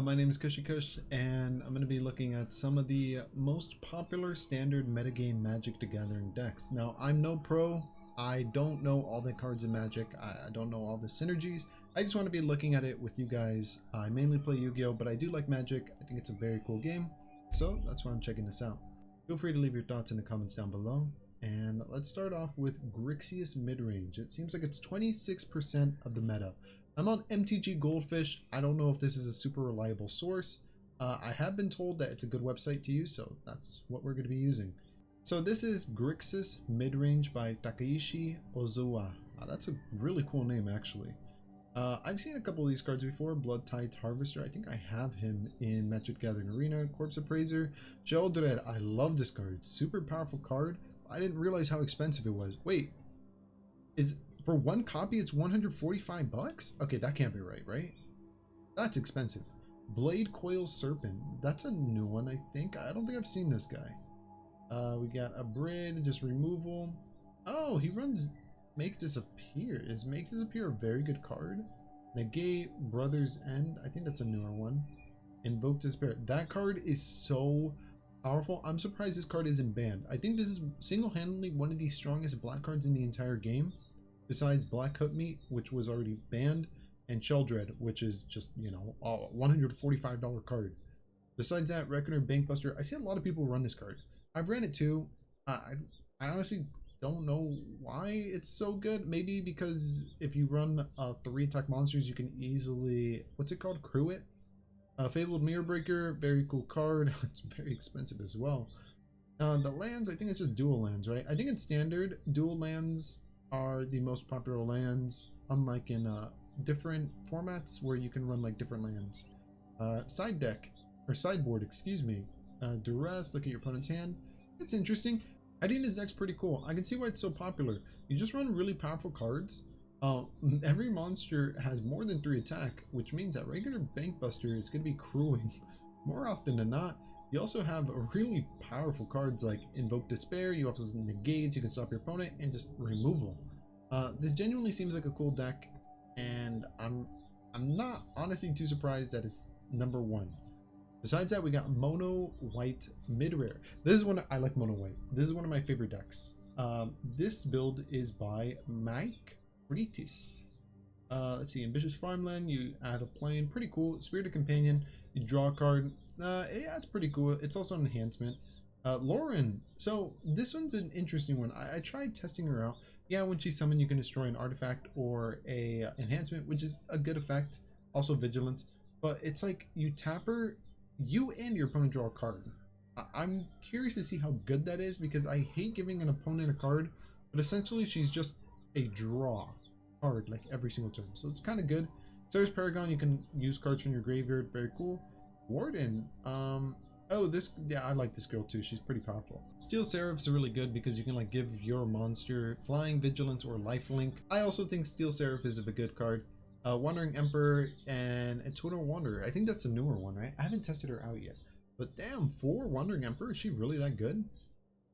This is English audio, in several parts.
My name is KushiKush, and I'm going to be looking at some of the most popular standard metagame Magic the Gathering decks. Now, I'm no pro. I don't know all the cards in Magic. I don't know all the synergies. I just want to be looking at it with you guys. I mainly play Yu-Gi-Oh, but I do like Magic. I think it's a very cool game, so that's why I'm checking this out. Feel free to leave your thoughts in the comments down below. And let's start off with Grixis Midrange. It seems like it's 26% of the meta. I'm on MTGGoldfish. I don't know if this is a super reliable source. I have been told that it's a good website to use, so that's what we're going to be using. So this is Grixis Midrange by Takeshi Ozawa. That's a really cool name, actually. I've seen a couple of these cards before. Blood-Tithe Harvester. I think I have him in Magic Gathering Arena. Corpse Appraiser. Sheldred. I love this card. Super powerful card. I didn't realize how expensive it was. Wait. For one copy, it's 145 bucks? Okay, that can't be right? That's expensive. Blade Coil Serpent. That's a new one, I think. I don't think I've seen this guy. We got a Brid, just removal. Oh, he runs Make Disappear. Is Make Disappear a very good card? Negate, Brother's End. I think that's a newer one. Invoke Despair. That card is so powerful. I'm surprised this card isn't banned. I think this is single-handedly one of the strongest black cards in the entire game. Besides Black Hook Meat, which was already banned, and Sheldred, which is just, you know, a $145 card. Besides that, Reckoner, Bankbuster. I see a lot of people run this card. I've ran it too. I honestly don't know why it's so good. Maybe because if you run 3 attack monsters, you can easily, what's it called? Crew it. Fabled Mirror Breaker, very cool card. It's very expensive as well. The lands, I think it's just dual lands, right? I think in standard, dual lands are the most popular lands, unlike in different formats where you can run like different lands. Side deck, or sideboard, excuse me. Duress, look at your opponent's hand. It's interesting. I think this deck's pretty cool. I can see why it's so popular. You just run really powerful cards. Every monster has more than 3 attack, which means that regular Bankbuster is going to be crewing more often than not. You also have really powerful cards like Invoke Despair. You also negate, you can stop your opponent, and just removal. This genuinely seems like a cool deck, and I'm not honestly too surprised that it's number 1. Besides that, we got Mono White Mid-Rare. This is one I like. Mono White. This is one of my favorite decks. This build is by Maik, Freitas. Let's see, Ambitious Farmland. You add a plane, pretty cool. Spirited Companion. You draw a card. Yeah, it's pretty cool. It's also an enhancement. Lauren. So this one's an interesting one. I tried testing her out. Yeah, when she's summoned, you can destroy an artifact or a enhancement, which is a good effect. Also vigilance. But it's like you tap her, you and your opponent draw a card. I'm curious to see how good that is because I hate giving an opponent a card, but essentially she's just a draw card like every single turn. So it's kind of good. Sarah's Paragon, you can use cards from your graveyard. Very cool. Warden. Oh, this, yeah, I like this girl too. She's pretty powerful. Steel Seraph's really good because you can like give your monster flying, vigilance, or lifelink. I also think Steel Seraph is a good card. Wandering Emperor and Eternal Wanderer. I think that's a newer one, right? I haven't tested her out yet. But damn, 4 Wandering Emperor, is she really that good?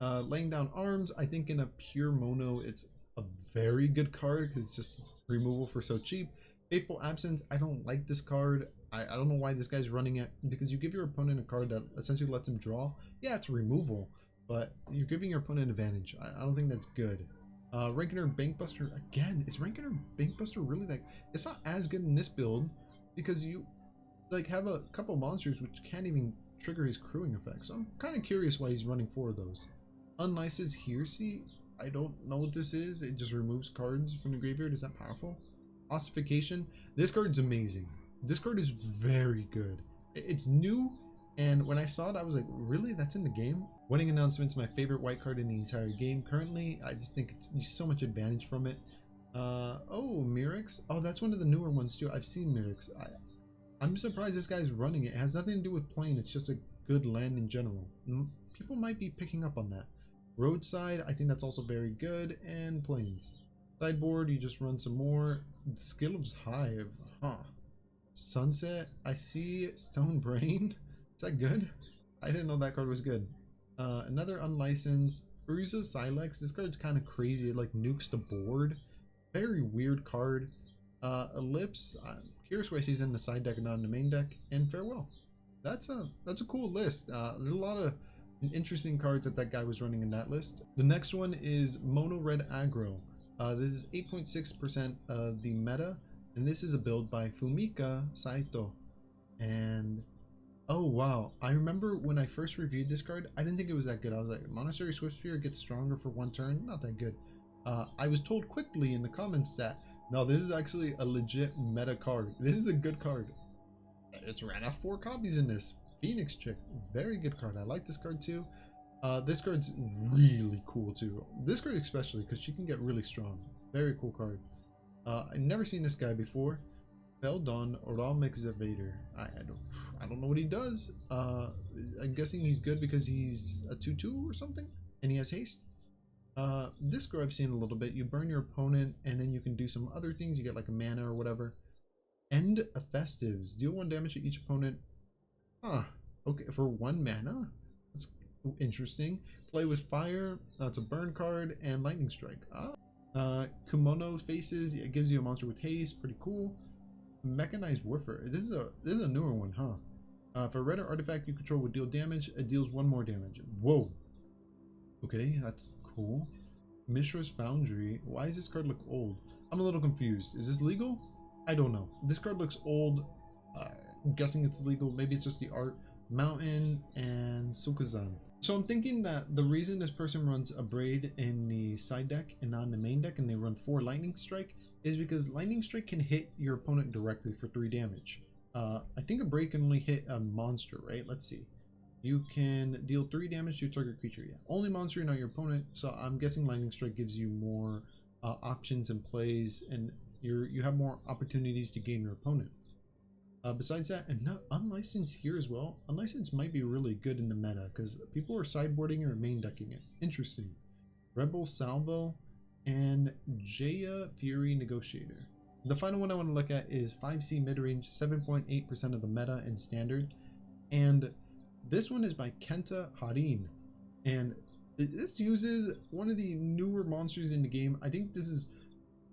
Laying Down Arms, I think in a pure mono, it's a very good card because it's just removal for so cheap. Faithful Absence, I don't like this card. I don't know why this guy's running it, because you give your opponent a card that essentially lets him draw. Yeah, it's removal, but you're giving your opponent an advantage. I don't think that's good. Rankener Bankbuster, again, is Rankener Bankbuster really that? It's not as good in this build because you like have a couple monsters which can't even trigger his crewing effect. So I'm kind of curious why he's running 4 of those. Unlicense Heresy, I don't know what this is. It just removes cards from the graveyard. Is that powerful? Ossification, this card's amazing. This card is very good. It's new, and when I saw it, I was like, really? That's in the game? Wedding Announcement's my favorite white card in the entire game. Currently, I just think it's so much advantage from it. Oh, Mirix. Oh, that's one of the newer ones too. I've seen Mirix. I'm surprised this guy's running it. It has nothing to do with playing. It's just a good land in general. People might be picking up on that. Roadside, I think that's also very good. And Plains. Sideboard, you just run some more. Skill of Hive. Huh. Sunset, I see Stone Brain. Is that good? I didn't know that card was good. Another unlicensed Urza Silex. This card's kind of crazy. It like nukes the board. Very weird card. Ellipse. Here's why she's in the side deck and not in the main deck, and farewell. That's a cool list. There's a lot of interesting cards that guy was running in that list. The next one is Mono Red Aggro. This is 8.6% of the meta, and this is a build by Fumiaki Satou. And oh wow, I remember when I first reviewed this card, I didn't think it was that good. I was like, Monastery Swiftspear gets stronger for one turn, not that good. I was told quickly in the comments that no, this is actually a legit meta card. This is a good card. It's ran out 4 copies in this. Phoenix Chick, very good card. I like this card too. This card's really cool too. This card especially because she can get really strong. Very cool card. I've never seen this guy before. Beldon Oralmix Evader. I don't know what he does. I'm guessing he's good because he's a 2/2 or something, and he has haste. This card I've seen a little bit. You burn your opponent, and then you can do some other things. You get like a mana or whatever. End of Festives. Deal 1 damage to each opponent. Huh. Okay, for 1 mana. That's interesting. Play with fire. That's a burn card and lightning strike. Kimono Faces. It gives you a monster with haste. Pretty cool. Mechanized Warfare. This is a newer one, huh? For red artifact you control would deal damage. It deals 1 more damage. Whoa. Okay, that's cool. Mishra's Foundry. Why does this card look old? I'm a little confused. Is this legal? I don't know. This card looks old. I'm guessing it's legal. Maybe it's just the art. Mountain and Sukazan. So I'm thinking that the reason this person runs a Braid in the side deck and not in the main deck, and they run 4 Lightning Strike, is because Lightning Strike can hit your opponent directly for 3 damage. I think a Braid can only hit a monster, right? Let's see. You can deal 3 damage to a target creature. Yeah, only monster, not your opponent. So I'm guessing Lightning Strike gives you more options and plays, and you have more opportunities to game your opponent. Besides that, and not unlicensed here as well. Unlicensed might be really good in the meta because people are sideboarding or main decking it. Interesting. Rebel Salvo and Jaya Fury Negotiator. The final one I want to look at is 5C Midrange, 7.8% of the meta and standard. And this one is by Kenta Harane. And this uses one of the newer monsters in the game. I think this is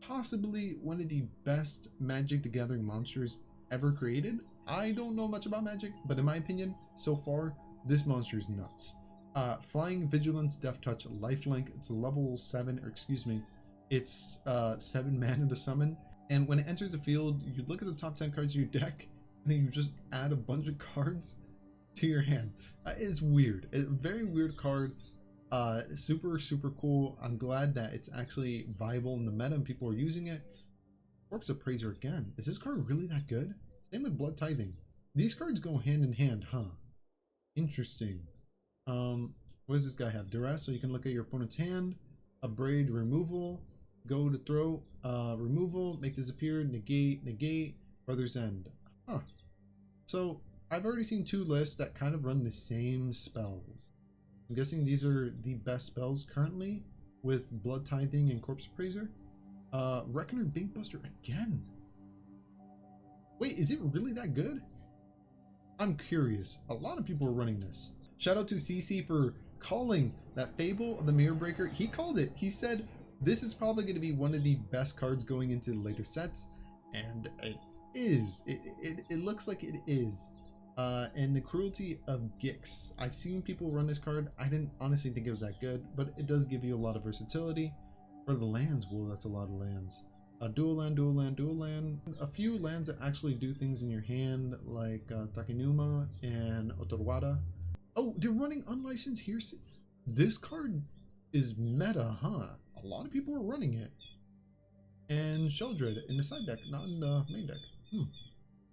possibly one of the best Magic the Gathering monsters ever created. I don't know much about Magic, but in my opinion, so far, this monster is nuts. Flying, Vigilance, Death Touch, Lifelink. It's level 7, or excuse me, it's 7 mana to summon. And when it enters the field, you look at the top 10 cards of your deck, and then you just add a bunch of cards to your hand. It's weird. It's a very weird card. Super cool. I'm glad that it's actually viable in the meta and people are using it. Corpse Appraiser again. Is this card really that good? Same with Blood Tithing. These cards go hand in hand, huh? Interesting. What does this guy have? Duress, so you can look at your opponent's hand. A Braid removal. Go to throw. Removal. Make disappear. Negate. Brother's End. Huh. So I've already seen 2 lists that kind of run the same spells. I'm guessing these are the best spells currently with Blood Tithing and Corpse Appraiser. Reckoner Bankbuster again. Wait, is it really that good? I'm curious. A lot of people are running this. Shout out to CC for calling that Fable of the Mirror Breaker. He called it. He said this is probably going to be one of the best cards going into the later sets, and it is. It looks like it is. And the Cruelty of Grixis. I've seen people run this card. I didn't honestly think it was that good, but it does give you a lot of versatility. For the lands, whoa, that's a lot of lands. Dual land. A few lands that actually do things in your hand, like Takenuma and Otorwada. Oh, they're running unlicensed here. This card is meta, huh? A lot of people are running it. And Sheldred in the side deck, not in the main deck.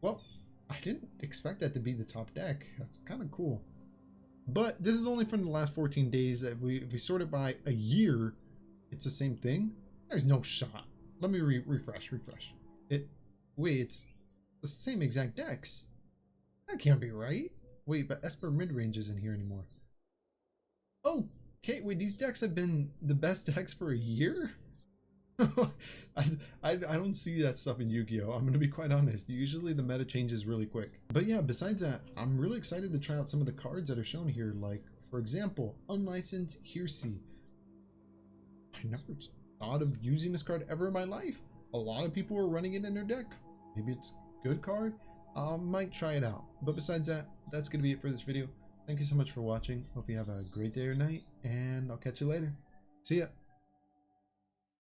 Well, I didn't expect that to be the top deck. That's kind of cool. But this is only from the last 14 days. If we sort it by a year, it's the same thing. There's no shot. Let me refresh. Wait, it's the same exact decks. That can't be right. Wait, but Esper Midrange isn't here anymore. Okay, wait, these decks have been the best decks for a year? I don't see that stuff in Yu-Gi-Oh! I'm gonna be quite honest. Usually the meta changes really quick. But yeah, besides that, I'm really excited to try out some of the cards that are shown here. Like, for example, Unlicensed Heresy. I never thought of using this card ever in my life. A lot of people are running it in their deck. Maybe it's good card, I might try it out. But besides that, that's going to be it for this video. Thank you so much for watching. Hope you have a great day or night, and I'll catch you later. See ya!